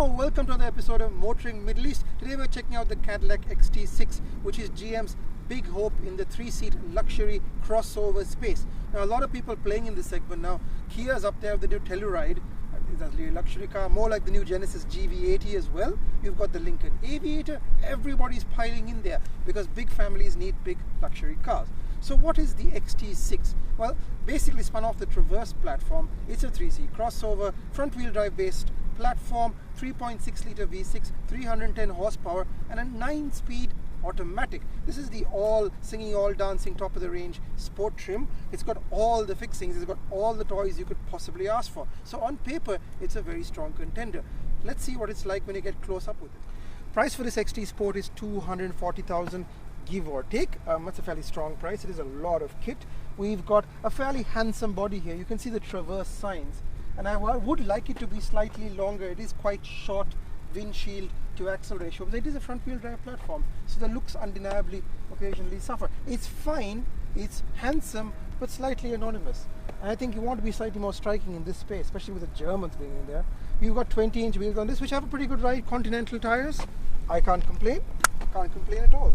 Hello, welcome to another episode of Motoring Middle East. Today we're checking out the Cadillac XT6, which is GM's big hope in the three-seat luxury crossover space. Now, a lot of people playing in this segment now. Kia's up there with the new Telluride. That's a luxury car, more like the new Genesis GV80 as well. You've got the Lincoln Aviator. Everybody's piling in there because big families need big luxury cars. So what is the XT6? Well, basically spun off the Traverse platform. It's a 3-seat crossover, front-wheel drive based platform, 3.6 litre V6, 310 horsepower, and a 9-speed automatic. This is the all singing, all dancing, top of the range sport trim. It's got all the fixings, it's got all the toys you could possibly ask for. So on paper, it's a very strong contender. Let's see what it's like when you get close up with it. Price for this XT Sport is 240,000, give or take. That's a fairly strong price. It is a lot of kit. We've got a fairly handsome body here. You can see the Traverse signs, and I would like it to be slightly longer. It is quite short windshield to axle ratio, but it is a front wheel drive platform, so the looks undeniably occasionally suffer. It's fine, it's handsome, but slightly anonymous. And I think you want to be slightly more striking in this space, especially with the Germans being in there. You've got 20-inch wheels on this, which have a pretty good ride. Continental tires. I can't complain at all.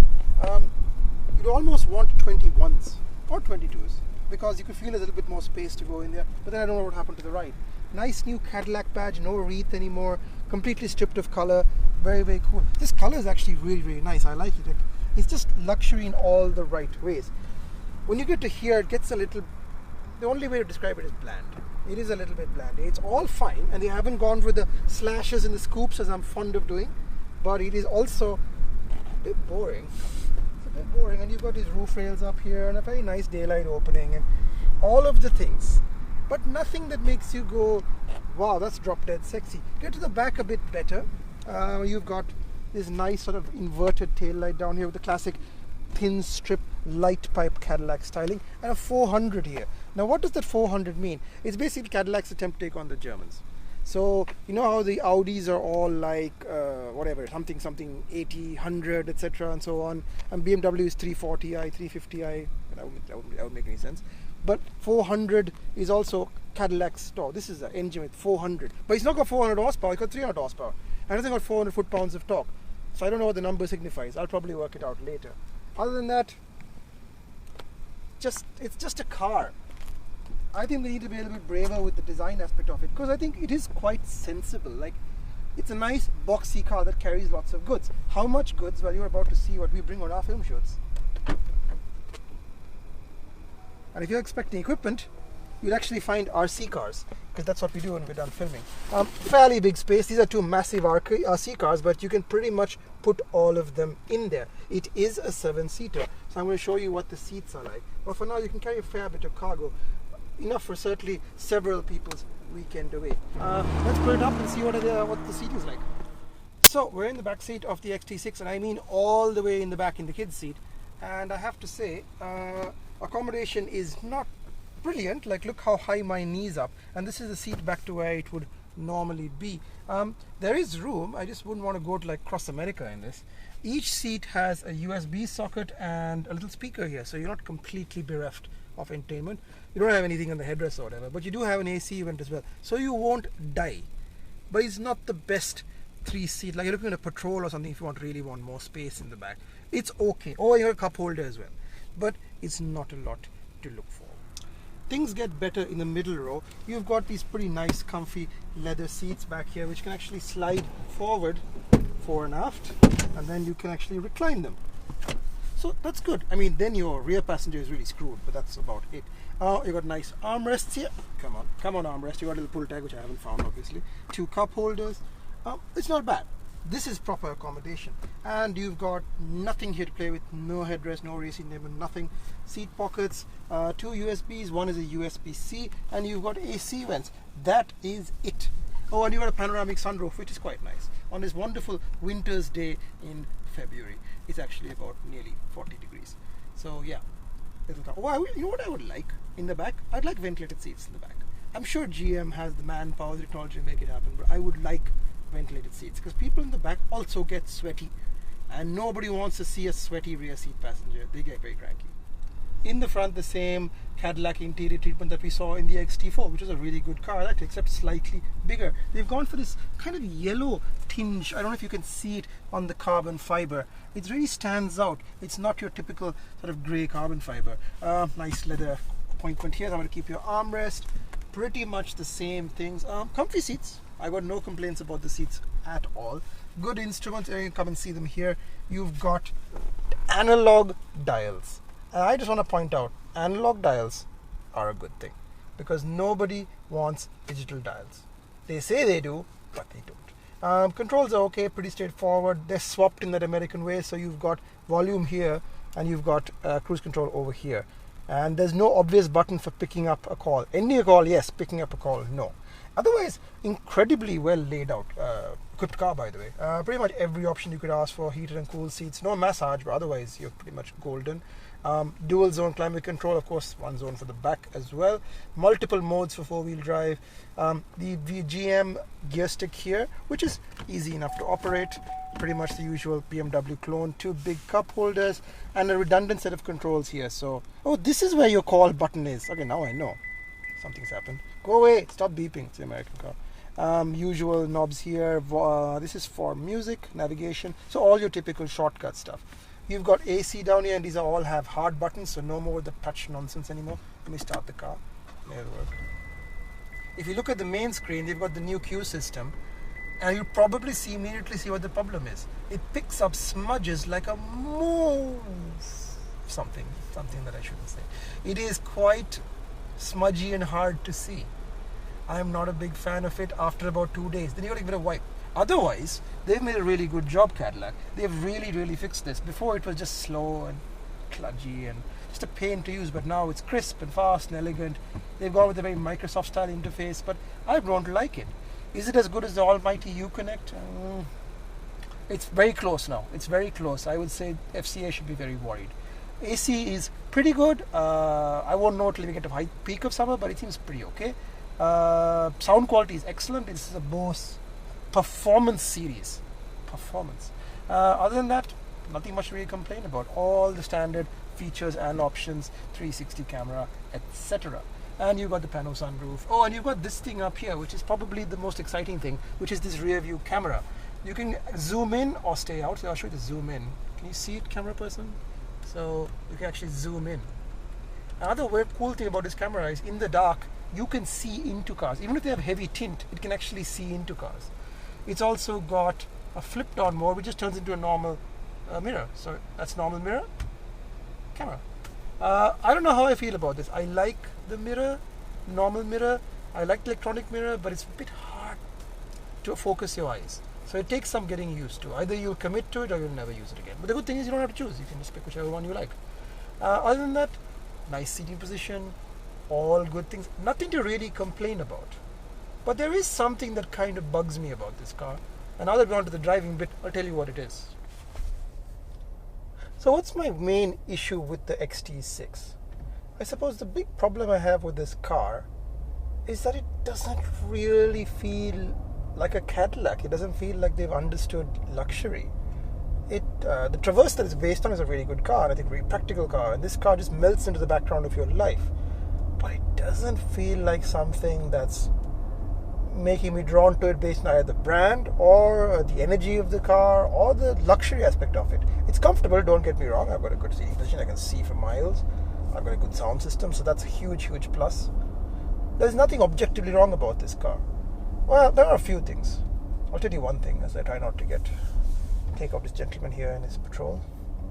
You'd almost want 21s or 22s because you could feel a little bit more space to go in there, but then I don't know what happened to the ride. Nice new Cadillac badge, no wreath anymore, completely stripped of color. Very, very cool. This color is actually really, really nice. I like it. It's just luxury in all the right ways. When you get to here, it gets a little, the only way to describe it is bland. It is a little bit bland. It's all fine, and they haven't gone with the slashes and the scoops as I'm fond of doing, but it is also a bit boring. It's a bit boring, and you've got these roof rails up here and a very nice daylight opening and all of the things, but nothing that makes you go, wow, that's drop dead sexy. Get to the back a bit better. You've got this nice sort of inverted tail light down here with the classic thin strip light pipe Cadillac styling, and a 400 here. Now what does that 400 mean? It's basically Cadillac's attempt to take on the Germans. So you know how the Audis are all like whatever, something 80, 100, etc. and so on, and BMW is 340i, 350i. That would make any sense. But 400 is also Cadillac's store. This is an engine with 400, but it's not got 400 horsepower. It's got 300 horsepower, and it's got 400 foot-pounds of torque. So I don't know what the number signifies. I'll probably work it out later. Other than that, it's just a car. I think they need to be a little bit braver with the design aspect of it, because I think it is quite sensible. Like, it's a nice boxy car that carries lots of goods. How much goods? Well, you're about to see what we bring on our film shoots. And if you're expecting equipment, you'll actually find RC cars, because that's what we do when we're done filming. Fairly big space. These are two massive RC cars, but you can pretty much put all of them in there. It is a 7-seater, so I'm going to show you what the seats are like. But for now, you can carry a fair bit of cargo. Enough for certainly several people's weekend away. Let's put it up and see what the seat is like. So we're in the back seat of the XT6, and I mean all the way in the back in the kids' seat. And I have to say, accommodation is not brilliant. Like, look how high my knees up, and this is the seat back to where it would normally be. There is room. I just wouldn't want to go to like cross America in this. Each seat has a USB socket and a little speaker here, so you're not completely bereft of entertainment. You don't have anything on the headrest or whatever, but you do have an AC vent as well, so you won't die. But it's not the best 3-seat. Like, you're looking at a Patrol or something if you really want more space in the back. It's okay. Oh, you have a cup holder as well, but it's not a lot to look for. Things get better in the middle row. You've got these pretty nice comfy leather seats back here, which can actually slide forward fore and aft, and then you can actually recline them. So that's good. I mean, then your rear passenger is really screwed, but that's about it. You got nice armrests here. Come on armrest. You got a little pull tag, which I haven't found, obviously. 2 cup holders. It's not bad. This is proper accommodation, and you've got nothing here to play with. No headrest, no racing neighbor, nothing. Seat pockets, 2 USBs. One is a USB-C, and you've got AC vents. That is it. Oh, and you've got a panoramic sunroof, which is quite nice on this wonderful winter's day in February. It's actually about nearly 40 degrees. So yeah, oh, you know what I would like in the back? I'd like ventilated seats in the back. I'm sure GM has the manpower, the technology to make it happen, but I would like ventilated seats, because people in the back also get sweaty, and nobody wants to see a sweaty rear seat passenger. They get very cranky. In the front, the same Cadillac interior treatment that we saw in the XT4, which is a really good car, right? Except slightly bigger. They've gone for this kind of yellow tinge. I don't know if you can see it on the carbon fiber. It really stands out. It's not your typical sort of grey carbon fiber. Nice leather appointment here. I'm going to keep your armrest. Pretty much the same things. Comfy seats. I got no complaints about the seats at all. Good instruments. You can come and see them here. You've got analog dials. And I just want to point out, analog dials are a good thing because nobody wants digital dials. They say they do, but they don't. Controls are okay, pretty straightforward. They're swapped in that American way, so you've got volume here and you've got cruise control over here. And there's no obvious button for picking up a call. Ending a call, yes. Picking up a call, no. Otherwise, incredibly well laid out. Equipped car, by the way. Pretty much every option you could ask for. Heated and cooled seats. No massage, but otherwise you're pretty much golden. Dual zone climate control, of course, one zone for the back as well. Multiple modes for four-wheel drive. The GM gear stick here, which is easy enough to operate. Pretty much the usual BMW clone. Two big cup holders and a redundant set of controls here. So, oh, this is where your call button is. Okay, now I know. Something's happened. Go away. Stop beeping. It's the American car. Usual knobs here. This is for music, navigation. So all your typical shortcut stuff. You've got AC down here, and these all have hard buttons, so no more the touch nonsense anymore. Let me start the car. It'll work. If you look at the main screen, they've got the new queue system, and you'll probably immediately see what the problem is. It picks up smudges like a move. Something that I shouldn't say. It is quite smudgy and hard to see. I'm not a big fan of it after about 2 days. Then you got to give it a wipe. Otherwise, they've made a really good job, Cadillac. They've really fixed this. Before it was just slow and kludgy and just a pain to use, but now it's crisp and fast and elegant. They've gone with a very Microsoft style interface, but I've grown to like it. Is it as good as the almighty Uconnect? It's very close now. It's very close. I would say FCA should be very worried. AC is pretty good. I won't know till we get to high peak of summer, but it seems pretty okay. Sound quality is excellent. This is a Bose Performance series. Other than that, nothing much to really complain about. All the standard features and options, 360 camera, etc. And you've got the pano sunroof. Oh, and you've got this thing up here, which is probably the most exciting thing, which is this rear view camera. You can zoom in or stay out. So I'll show you the zoom in. Can you see it, camera person? So you can actually zoom in. Another very cool thing about this camera is in the dark, you can see into cars. Even if they have heavy tint, it can actually see into cars. It's also got a flipped on mode, which just turns into a normal mirror. So that's normal mirror, camera. I don't know how I feel about this. I like the mirror, normal mirror. I like the electronic mirror, but it's a bit hard to focus your eyes. So it takes some getting used to. Either you'll commit to it or you'll never use it again. But the good thing is you don't have to choose. You can just pick whichever one you like. Other than that, nice seating position, all good things. Nothing to really complain about. But there is something that kind of bugs me about this car. And now that we're on to the driving bit, I'll tell you what it is. So what's my main issue with the XT6? I suppose the big problem I have with this car is that it doesn't really feel like a Cadillac. It doesn't feel like they've understood luxury. The Traverse that it's based on is a really good car, and I think a really practical car, and this car just melts into the background of your life. But it doesn't feel like something that's making me drawn to it based on either the brand or the energy of the car or the luxury aspect of it. It's comfortable, don't get me wrong. I've got a good seating position. I can see for miles. I've got a good sound system, so that's a huge plus. There's nothing objectively wrong about this car. Well, there are a few things. I'll tell you one thing as I try not to take off this gentleman here in his patrol.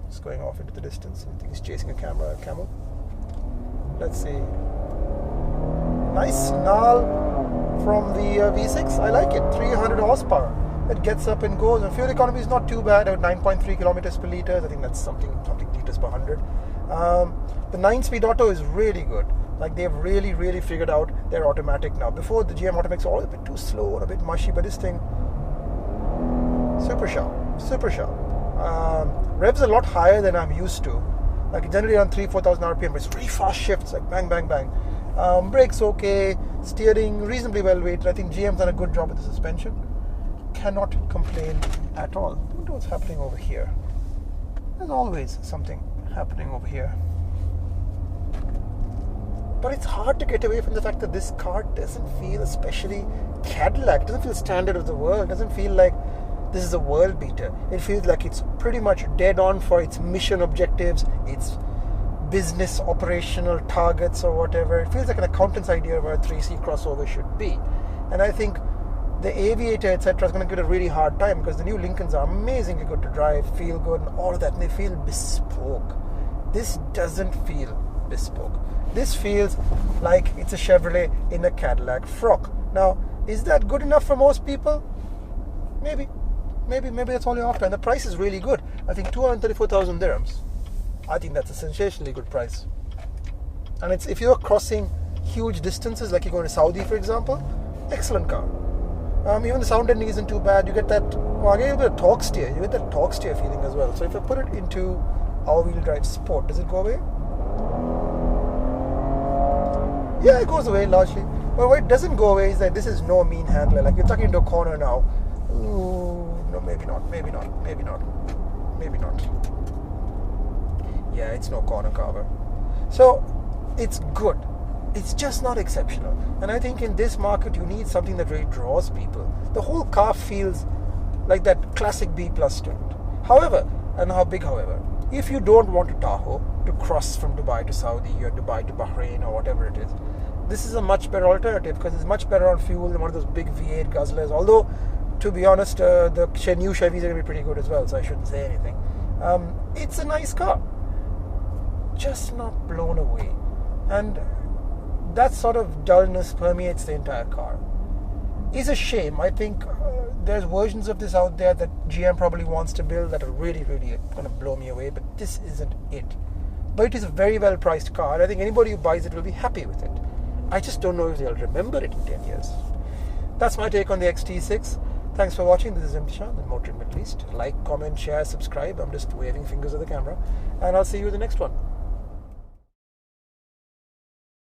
He's going off into the distance. I think he's chasing a camel. Let's see. Nice snarl from the V6. I like it. 300 horsepower. It gets up and goes. And fuel economy is not too bad at 9.3 kilometers per liter. I think that's something liters per 100. The 9-speed auto is really good. Like they've really figured out their automatic now. Before the GM automatics were all a bit too slow and a bit mushy, but this thing super sharp. Revs a lot higher than I'm used to. Like generally around 3,000-4,000 RPM, but it's really fast shifts, like bang. Brakes okay, steering reasonably well weighted. I think GM's done a good job with the suspension. Cannot complain at all. Look what's happening over here. There's always something happening over here. But it's hard to get away from the fact that this car doesn't feel especially Cadillac, doesn't feel standard of the world, doesn't feel like this is a world beater. It feels like it's pretty much dead on for its mission objectives, its business operational targets or whatever. It feels like an accountant's idea of where a 3C crossover should be. And I think the Aviator, etc., is going to get a really hard time because the new Lincolns are amazingly good to drive, feel good, and all of that, and they feel bespoke. This doesn't feel bespoke. This feels like it's a Chevrolet in a Cadillac frock. Now, is that good enough for most people? Maybe that's all you're after. And the price is really good. I think 234,000 dirhams. I think that's a sensationally good price. And it's if you're crossing huge distances, like you're going to Saudi, for example, excellent car. Even the sound ending isn't too bad. You get that, well, again, a bit of torque steer. You get that torque steer feeling as well. So if I put it into all-wheel drive sport, does it go away? Yeah, it goes away largely. But what it doesn't go away is that this is no mean handler. Like you're tucking into a corner now. Ooh, no, maybe not. Yeah, it's no corner carver. So it's good. It's just not exceptional. And I think in this market you need something that really draws people. The whole car feels like that classic B plus student. However, if you don't want a Tahoe to cross from Dubai to Saudi or Dubai to Bahrain or whatever it is, this is a much better alternative because it's much better on fuel than one of those big V8 guzzlers. Although, to be honest, the new Chevys are going to be pretty good as well, so I shouldn't say anything. It's a nice car, just not blown away. And that sort of dullness permeates the entire car. It's a shame. I think there's versions of this out there that GM probably wants to build that are really, really going to blow me away, but this isn't it. But it is a very well priced car, and I think anybody who buys it will be happy with it. I just don't know if they'll remember it in 10 years. That's my take on the XT6. Thanks for watching. This is Imthishan, the Motoring Middle East. Like, comment, share, subscribe. I'm just waving fingers at the camera. And I'll see you in the next one.